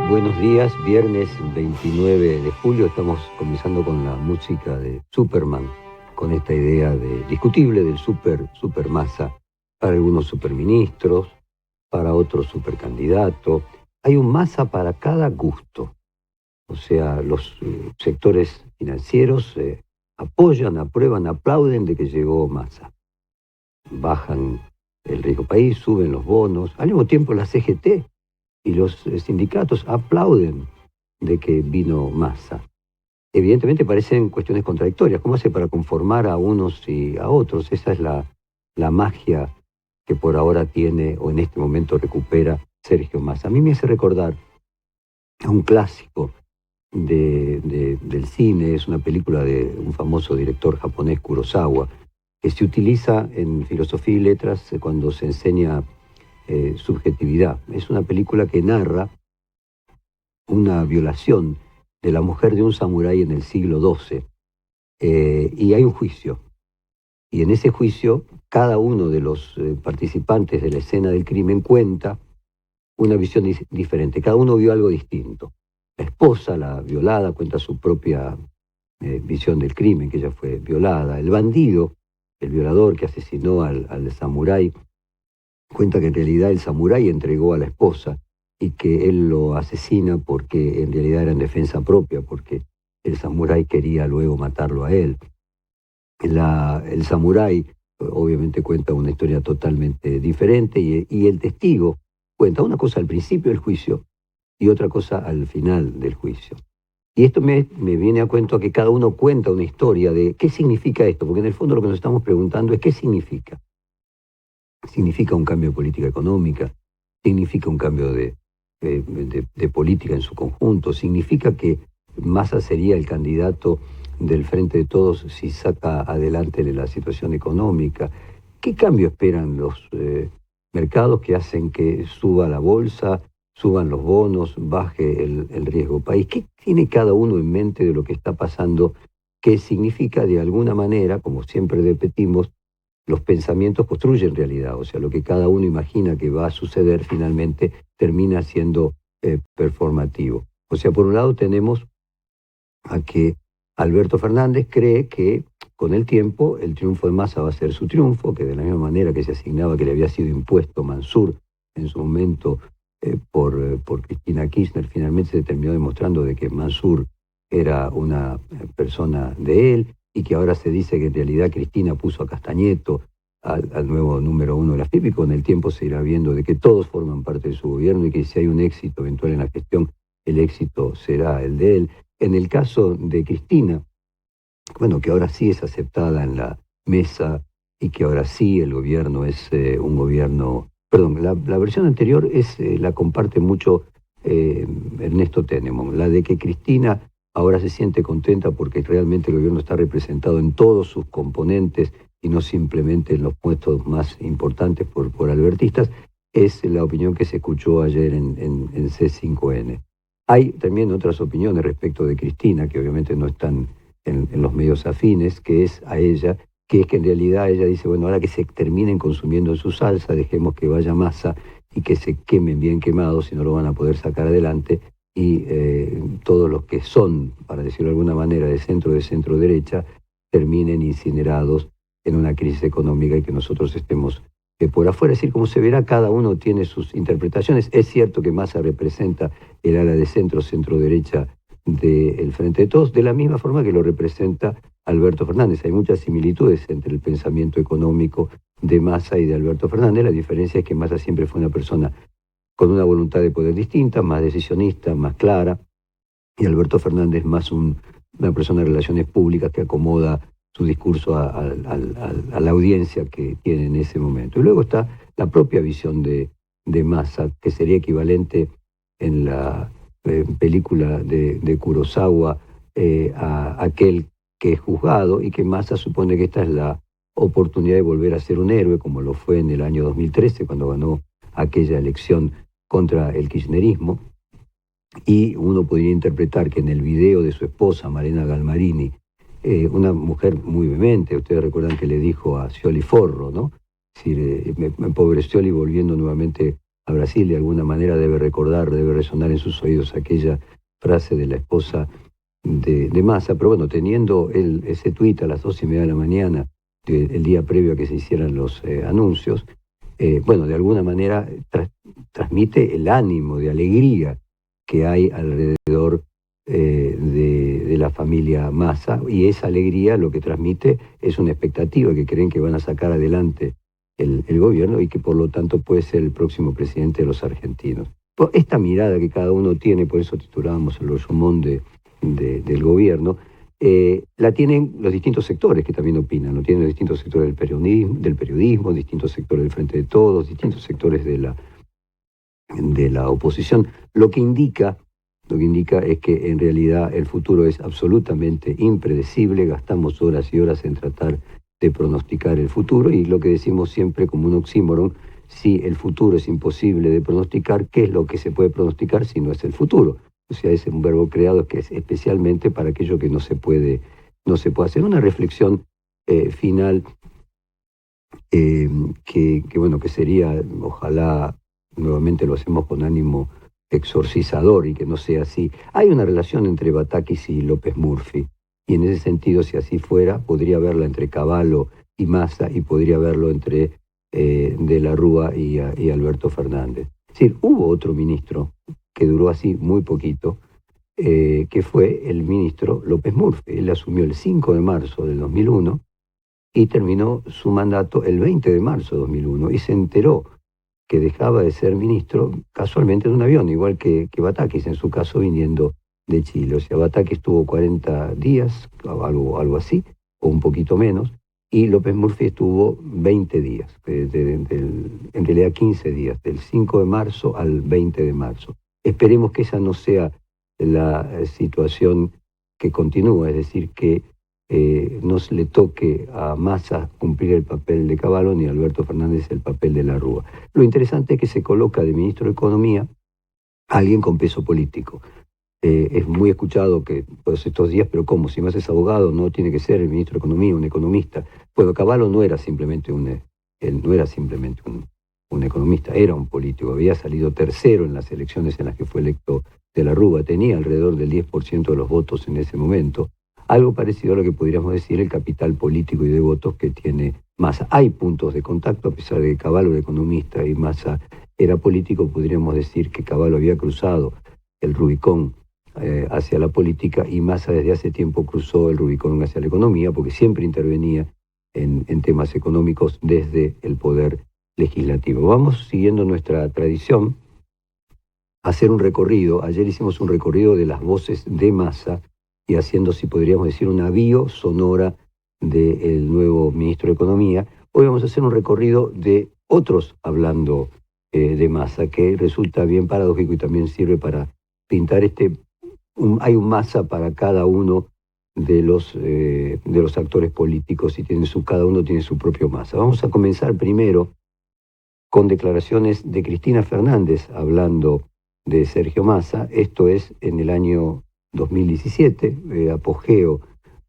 Buenos días, viernes 29 de julio, estamos comenzando con la música de Superman, con esta idea discutible del supermasa, para algunos superministros, para otros supercandidatos. Hay un masa para cada gusto, o sea, los sectores financieros apoyan, aprueban, aplauden de que llegó Massa. Bajan el riesgo país, suben los bonos, al mismo tiempo la CGT y los sindicatos aplauden de que vino Massa. Evidentemente parecen cuestiones contradictorias. ¿Cómo hace para conformar a unos y a otros? Esa es la magia que por ahora tiene o en este momento recupera Sergio Massa. A mí me hace recordar a un clásico del cine, es una película de un famoso director japonés, Kurosawa, que se utiliza en filosofía y letras cuando se enseña subjetividad. Es una película que narra una violación de la mujer de un samurái en el siglo XII. Y hay un juicio. Y en ese juicio, cada uno de los participantes de la escena del crimen cuenta una visión diferente. Cada uno vio algo distinto. La esposa, la violada, cuenta su propia visión del crimen, que ella fue violada. El bandido, el violador que asesinó al samurái, cuenta que en realidad el samurái entregó a la esposa y que él lo asesina porque en realidad era en defensa propia, porque el samurái quería luego matarlo a él. El samurái obviamente cuenta una historia totalmente diferente y el testigo cuenta una cosa al principio del juicio y otra cosa al final del juicio. Y esto me viene a cuento a que cada uno cuenta una historia de qué significa esto, porque en el fondo lo que nos estamos preguntando es qué significa. Significa un cambio de política económica, significa un cambio de política en su conjunto, significa que Massa sería el candidato del Frente de Todos si saca adelante la situación económica. ¿Qué cambio esperan los mercados que hacen que suba la bolsa, suban los bonos, baje el riesgo país? ¿Qué tiene cada uno en mente de lo que está pasando? ¿Qué significa de alguna manera, como siempre repetimos, los pensamientos construyen realidad? O sea, lo que cada uno imagina que va a suceder finalmente termina siendo performativo. O sea, por un lado tenemos a que Alberto Fernández cree que con el tiempo el triunfo de Massa va a ser su triunfo, que de la misma manera que se asignaba que le había sido impuesto Mansur en su momento por Cristina Kirchner, finalmente se terminó demostrando de que Mansur era una persona de él, y que ahora se dice que en realidad Cristina puso a Castañeto al nuevo número 1 de la FIP, y con el tiempo se irá viendo de que todos forman parte de su gobierno y que si hay un éxito eventual en la gestión, el éxito será el de él. En el caso de Cristina, bueno, que ahora sí es aceptada en la mesa y que ahora sí el gobierno es un gobierno... Perdón, la versión anterior la comparte mucho Ernesto Tenenbaum, la de que Cristina ahora se siente contenta porque realmente el gobierno está representado en todos sus componentes y no simplemente en los puestos más importantes por albertistas, es la opinión que se escuchó ayer en C5N. Hay también otras opiniones respecto de Cristina, que obviamente no están en los medios afines, que es a ella, que es que en realidad ella dice, bueno, ahora que se terminen consumiendo su salsa, dejemos que vaya Massa y que se quemen bien quemados, si no lo van a poder sacar adelante, y todos los que son, para decirlo de alguna manera, de centro derecha, terminen incinerados en una crisis económica y que nosotros estemos por afuera. Es decir, como se verá, cada uno tiene sus interpretaciones. Es cierto que Massa representa el ala de centro derecha del Frente de Todos, de la misma forma que lo representa Alberto Fernández. Hay muchas similitudes entre el pensamiento económico de Massa y de Alberto Fernández. La diferencia es que Massa siempre fue una persona con una voluntad de poder distinta, más decisionista, más clara, y Alberto Fernández más una persona de relaciones públicas que acomoda su discurso a la audiencia que tiene en ese momento. Y luego está la propia visión de Massa, que sería equivalente en la película de Kurosawa a aquel que es juzgado, y que Massa supone que esta es la oportunidad de volver a ser un héroe, como lo fue en el año 2013, cuando ganó aquella elección contra el kirchnerismo. Y uno podría interpretar que en el video de su esposa, Malena Galmarini, una mujer muy vehemente, ustedes recuerdan que le dijo a Scioli forro, ¿no? Es decir, pobre Scioli volviendo nuevamente a Brasil, de alguna manera debe recordar, debe resonar en sus oídos aquella frase de la esposa de Massa, pero bueno, teniendo ese tuit a las 2:30 de la mañana, el día previo a que se hicieran los anuncios, bueno, de alguna manera transmite el ánimo de alegría que hay alrededor de la familia Massa, y esa alegría lo que transmite es una expectativa que creen que van a sacar adelante el gobierno y que por lo tanto puede ser el próximo presidente de los argentinos. Esta mirada que cada uno tiene, por eso titulábamos el resumón del gobierno, la tienen los distintos sectores que también opinan, lo tienen los distintos sectores del periodismo, distintos sectores del Frente de Todos, distintos sectores de la oposición, lo que indica es que en realidad el futuro es absolutamente impredecible, gastamos horas y horas en tratar de pronosticar el futuro, y lo que decimos siempre como un oxímoron: si el futuro es imposible de pronosticar, ¿qué es lo que se puede pronosticar si no es el futuro? O sea, es un verbo creado que es especialmente para aquello que no se puede hacer. Una reflexión final que sería, ojalá nuevamente lo hacemos con ánimo exorcizador y que no sea así. Hay una relación entre Batakis y López Murphy, y en ese sentido, si así fuera, podría haberla entre Cavallo y Massa, y podría haberlo entre De la Rúa y Alberto Fernández. Es decir, hubo otro ministro que duró así muy poquito, que fue el ministro López Murphy. Él asumió el 5 de marzo del 2001 y terminó su mandato el 20 de marzo de 2001, y se enteró que dejaba de ser ministro casualmente en un avión, igual que Batakis, en su caso viniendo de Chile. O sea, Batakis estuvo 40 días, algo así, o un poquito menos, y López Murphy estuvo 20 días, en realidad 15 días, del 5 de marzo al 20 de marzo. Esperemos que esa no sea la situación que continúa, es decir, que no se le toque a Massa cumplir el papel de Cavallo ni a Alberto Fernández el papel de la Rúa. Lo interesante es que se coloca de ministro de Economía alguien con peso político. Es muy escuchado que todos estos días, pero ¿cómo? Si Massa es abogado, no tiene que ser el ministro de Economía, un economista. Bueno, Cavallo no era simplemente un economista, era un político. Había salido tercero en las elecciones en las que fue electo de la Rúa, tenía alrededor del 10% de los votos en ese momento. Algo parecido a lo que podríamos decir el capital político y de votos que tiene Massa. Hay puntos de contacto, a pesar de que Cavallo era economista y Massa era político. Podríamos decir que Cavallo había cruzado el Rubicón hacia la política, y Massa desde hace tiempo cruzó el Rubicón hacia la economía, porque siempre intervenía en temas económicos desde el poder legislativo. Vamos siguiendo nuestra tradición a hacer un recorrido. Ayer hicimos un recorrido de las voces de Massa, y haciendo, si podríamos decir, una bio sonora del nuevo ministro de Economía. Hoy vamos a hacer un recorrido de otros hablando de Massa, que resulta bien paradójico y también sirve para pintar hay un Massa para cada uno de los actores políticos, y cada uno tiene su propio Massa. Vamos a comenzar primero con declaraciones de Cristina Fernández hablando de Sergio Massa. Esto es en el año 2017, apogeo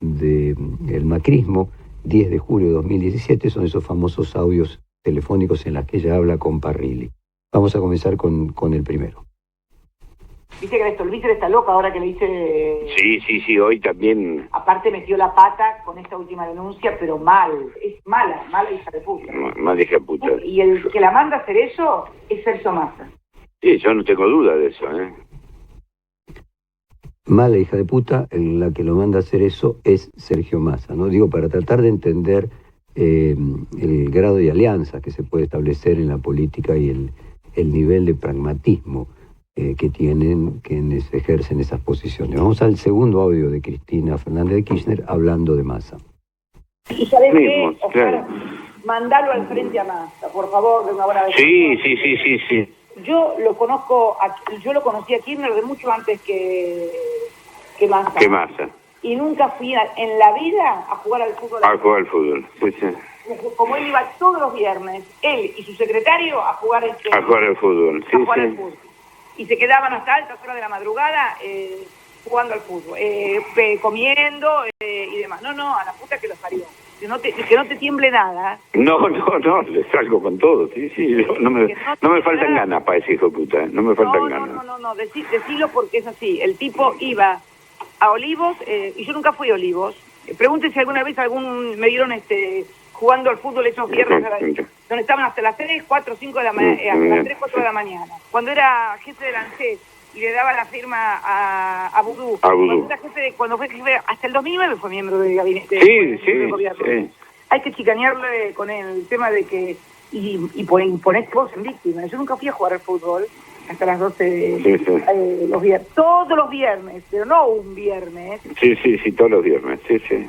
del macrismo, 10 de julio de 2017, son esos famosos audios telefónicos en los que ella habla con Parrilli. Vamos a comenzar con el primero. Viste que la Stolbizer está loca ahora que le dice... Sí, hoy también... Aparte metió la pata con esta última denuncia, pero mal. Es mala hija de puta. Mala hija de puta. Y el que la manda a hacer eso es Sergio Massa. Sí, yo no tengo duda de eso, ¿eh? Mala hija de puta, la que lo manda a hacer eso es Sergio Massa, ¿no? Digo, para tratar de entender el grado de alianza que se puede establecer en la política y el nivel de pragmatismo que tienen quienes ejercen esas posiciones. Vamos al segundo audio de Cristina Fernández de Kirchner hablando de Massa. ¿Y sabés qué? Claro. Mandalo al frente a Massa, por favor, de una buena vez. Sí. Yo lo conocí a Kirchner de mucho antes que Massa. ¿Qué Massa? Y nunca fui en la vida a jugar al fútbol. A jugar al fútbol, sí. Como él iba todos los viernes, él y su secretario a jugar a jugar al fútbol, sí. Al fútbol. Y se quedaban hasta altas horas de la madrugada jugando al fútbol, comiendo y demás. No, a la puta que los parió. que no te tiemble nada. No, le salgo con todo, sí, no me faltan ganas para ese hijo de puta, no me faltan ganas. No, decilo porque es así. El tipo iba a Olivos, y yo nunca fui a Olivos. Pregúntense si alguna vez me vieron jugando al fútbol esos viernes, donde estaban hasta las 3, 4, 5 de la mañana, hasta las 3, 4 de la mañana. Cuando era jefe del ANSES y le daba la firma a Vudú. Cuando fue jefe, hasta el 2009 fue miembro del gabinete del gobierno. Sí. Hay que chicanearle con el tema de que, y ponés vos en víctima. Yo nunca fui a jugar al fútbol hasta las 12 los viernes, todos los viernes, pero no un viernes. Sí, todos los viernes, sí.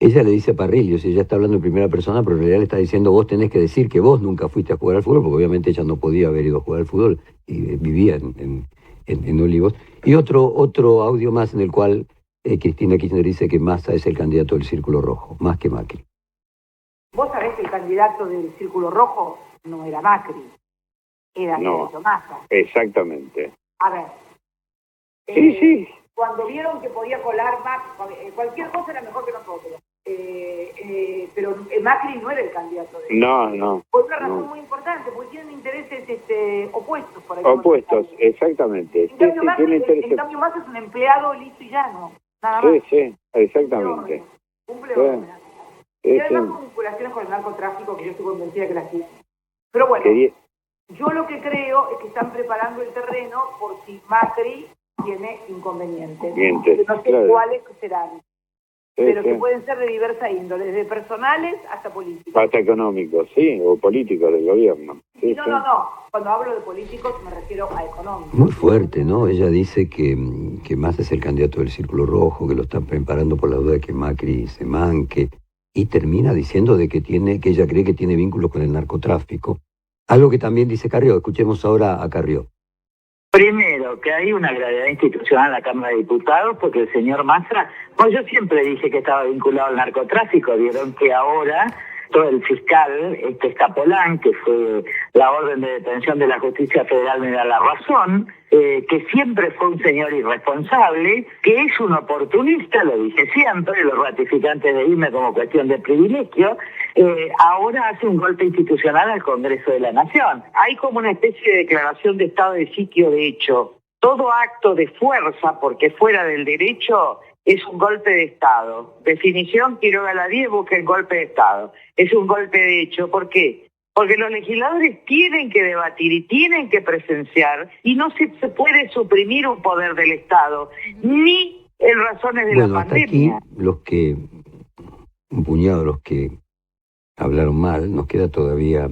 Ella le dice a Parrillo, si ella está hablando en primera persona, pero en realidad le está diciendo, vos tenés que decir que vos nunca fuiste a jugar al fútbol, porque obviamente ella no podía haber ido a jugar al fútbol y vivía en Olivos. Y otro audio más en el cual Cristina Kirchner dice que Massa es el candidato del Círculo Rojo, más que Macri. Vos sabés que el candidato del Círculo Rojo no era Macri, era Sergio Massa. Exactamente. A ver. Sí. Cuando vieron que podía colar cualquier cosa era mejor que nosotros. Pero Macri no era el candidato de No. Por una razón muy importante, porque tienen intereses opuestos. Por ahí opuestos, exactamente. En cambio, Massa es un empleado listo y llano. Nada más. Sí, exactamente. Cumple órdenes. Y además con vinculaciones con el narcotráfico, que yo estoy convencida que las tiene. Pero bueno, yo lo que creo es que están preparando el terreno por si Macri tiene inconvenientes. No sé cuáles serán, pero que pueden ser de diversa índole, desde personales hasta políticos. Hasta económicos, sí, o políticos del gobierno. Sí, no. Cuando hablo de políticos me refiero a económicos. Muy fuerte, ¿no? Ella dice que Massa es el candidato del Círculo Rojo, que lo están preparando por la duda de que Macri se manque, y termina diciendo de que ella cree que tiene vínculos con el narcotráfico. Algo que también dice Carrió. Escuchemos ahora a Carrió. Primero, que hay una gravedad institucional en la Cámara de Diputados, porque el señor Massa, yo siempre dije que estaba vinculado al narcotráfico, vieron que ahora todo el fiscal, Escapolán, que fue la orden de detención de la justicia federal, me da la razón, que siempre fue un señor irresponsable, que es un oportunista, lo dije siempre, los ratificantes de irme como cuestión de privilegio, ahora hace un golpe institucional al Congreso de la Nación. Hay como una especie de declaración de estado de sitio de hecho. Todo acto de fuerza, porque fuera del derecho, es un golpe de Estado. Definición, Quiroga la 10, busca el golpe de Estado. Es un golpe de hecho. ¿Por qué? Porque los legisladores tienen que debatir y tienen que presenciar, y no se puede suprimir un poder del Estado, ni en razones de la pandemia. Hasta aquí, un puñado de los que hablaron mal, nos queda todavía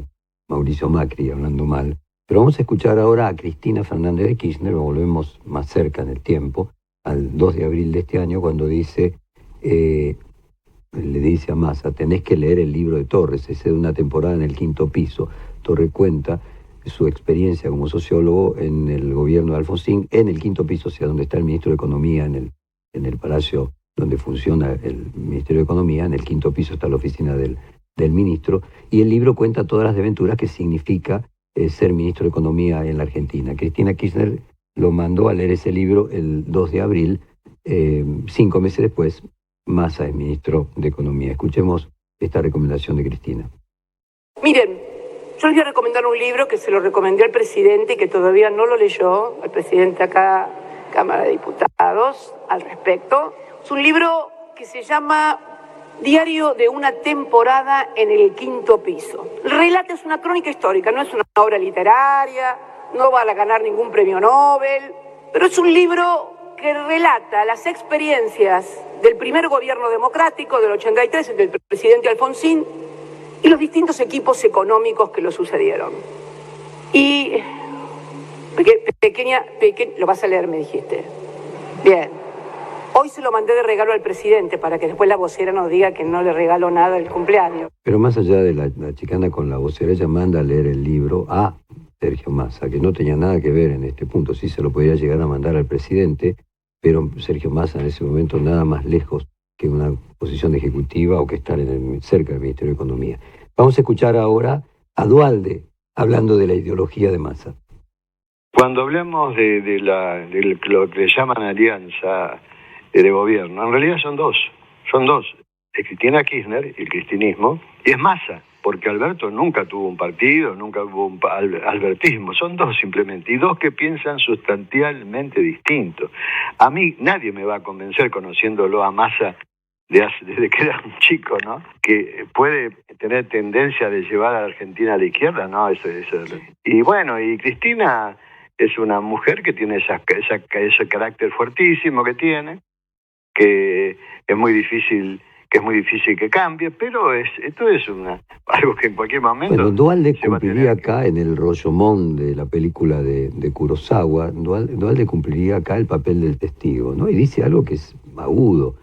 Mauricio Macri hablando mal, pero vamos a escuchar ahora a Cristina Fernández de Kirchner, volvemos más cerca en el tiempo, al 2 de abril de este año, cuando dice, le dice a Massa, tenés que leer el libro de Torres, ese de una temporada en el quinto piso. Torres cuenta su experiencia como sociólogo en el gobierno de Alfonsín, en el quinto piso, o sea, donde está el ministro de Economía, en el palacio donde funciona el Ministerio de Economía, en el quinto piso está la oficina del ministro, y el libro cuenta todas las desventuras que significa ser ministro de Economía en la Argentina. Cristina Kirchner lo mandó a leer ese libro el 2 de abril, 5 meses después, Massa es ministro de Economía. Escuchemos esta recomendación de Cristina. Miren, yo les voy a recomendar un libro que se lo recomendé al presidente y que todavía no lo leyó, al presidente acá, Cámara de Diputados, al respecto. Es un libro que se llama Diario de una temporada en el quinto piso. El relato es una crónica histórica, no es una obra literaria, no va a ganar ningún premio Nobel, pero es un libro que relata las experiencias del primer gobierno democrático del 83, del presidente Alfonsín, y los distintos equipos económicos que lo sucedieron. Y lo vas a leer, me dijiste. Bien. Hoy se lo mandé de regalo al presidente para que después la vocera nos diga que no le regaló nada el cumpleaños. Pero más allá de la chicana con la vocera, ella manda a leer el libro a Sergio Massa, que no tenía nada que ver en este punto. Sí se lo podría llegar a mandar al presidente, pero Sergio Massa en ese momento nada más lejos que una posición ejecutiva o que estar cerca del Ministerio de Economía. Vamos a escuchar ahora a Duhalde hablando de la ideología de Massa. Cuando hablamos de lo que le llaman alianza de gobierno, en realidad son dos. es Cristina Kirchner y el cristinismo, y es Massa, porque Alberto nunca tuvo un partido, nunca hubo un albertismo, son dos simplemente, y dos que piensan sustancialmente distinto. A mí nadie me va a convencer, conociéndolo a Massa desde que era un chico, ¿no?, que puede tener tendencia de llevar a la Argentina a la izquierda, ¿no? Y bueno, y Cristina es una mujer que tiene ese carácter fuertísimo que tiene, que es muy difícil que cambie, pero esto es algo que en cualquier momento... Bueno, Duhalde cumpliría acá, en el Rashomon de la película de Kurosawa, Duhalde cumpliría acá el papel del testigo, ¿no? Y dice algo que es agudo.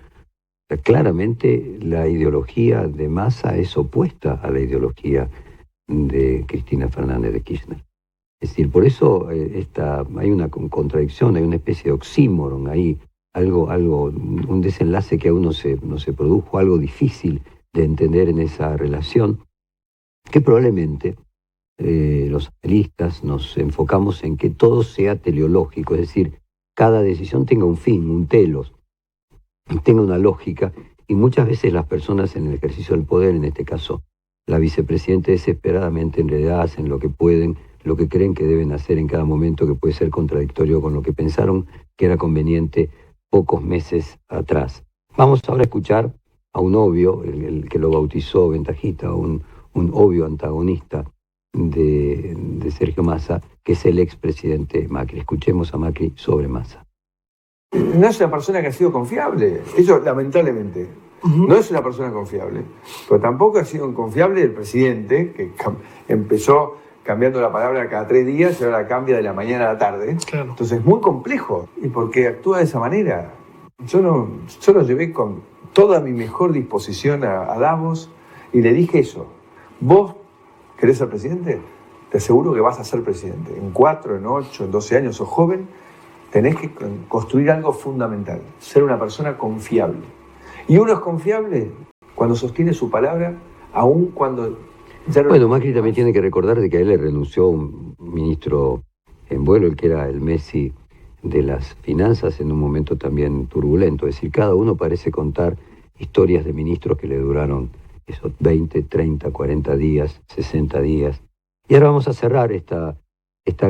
Claramente la ideología de Massa es opuesta a la ideología de Cristina Fernández de Kirchner. Es decir, por eso hay una contradicción, hay una especie de oxímoron ahí, un desenlace que aún no se produjo, algo difícil de entender en esa relación, que probablemente los analistas nos enfocamos en que todo sea teleológico, es decir, cada decisión tenga un fin, un telos, tenga una lógica, y muchas veces las personas en el ejercicio del poder, en este caso la vicepresidenta, desesperadamente en realidad hacen lo que pueden, lo que creen que deben hacer en cada momento, que puede ser contradictorio con lo que pensaron que era conveniente pocos meses atrás. Vamos ahora a escuchar a un obvio, el que lo bautizó Ventajita, un obvio antagonista de Sergio Massa, que es el expresidente Macri. Escuchemos a Macri sobre Massa. No es una persona que ha sido confiable, eso lamentablemente. No es una persona confiable, pero tampoco ha sido confiable el presidente, que empezó cambiando la palabra cada 3 días y ahora cambia de la mañana a la tarde. Claro. Entonces es muy complejo. ¿Y por qué actúa de esa manera? Yo lo llevé con toda mi mejor disposición a Davos y le dije eso. ¿Vos querés ser presidente? Te aseguro que vas a ser presidente. En 4, en 8, en 12 años, sos joven, tenés que construir algo fundamental. Ser una persona confiable. Y uno es confiable cuando sostiene su palabra, aun cuando... Bueno, Macri también tiene que recordar de que a él le renunció un ministro en vuelo, el que era el Messi de las finanzas, en un momento también turbulento. Es decir, cada uno parece contar historias de ministros que le duraron esos 20, 30, 40 días, 60 días. Y ahora vamos a cerrar esta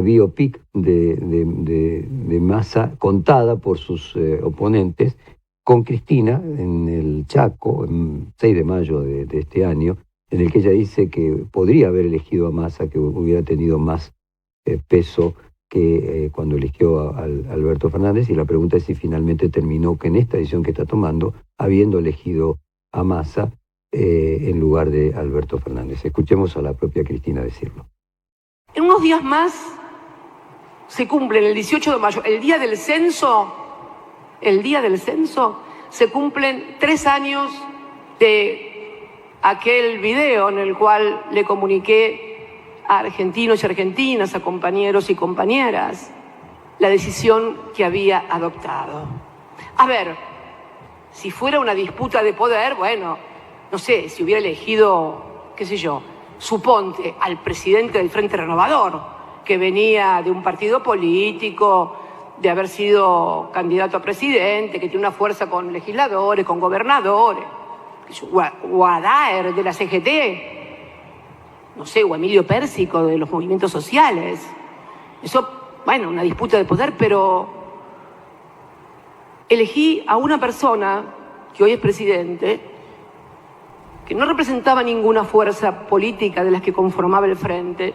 biopic de Massa, contada por sus oponentes, con Cristina en el Chaco, el 6 de mayo de este año, en el que ella dice que podría haber elegido a Massa, que hubiera tenido más peso que cuando eligió a Alberto Fernández, y la pregunta es si finalmente terminó que en esta decisión que está tomando, habiendo elegido a Massa en lugar de Alberto Fernández. Escuchemos a la propia Cristina decirlo. En unos días más se cumplen, el 18 de mayo, el día del censo, se cumplen 3 años de aquel video en el cual le comuniqué a argentinos y argentinas, a compañeros y compañeras, la decisión que había adoptado. A ver, si fuera una disputa de poder, bueno, no sé, si hubiera elegido, qué sé yo, suponte al presidente del Frente Renovador, que venía de un partido político, de haber sido candidato a presidente, que tiene una fuerza con legisladores, con gobernadores, o a Daer de la CGT, no sé, o Emilio Pérsico de los movimientos sociales. Eso, bueno, una disputa de poder, pero elegí a una persona que hoy es presidente, que no representaba ninguna fuerza política de las que conformaba el Frente,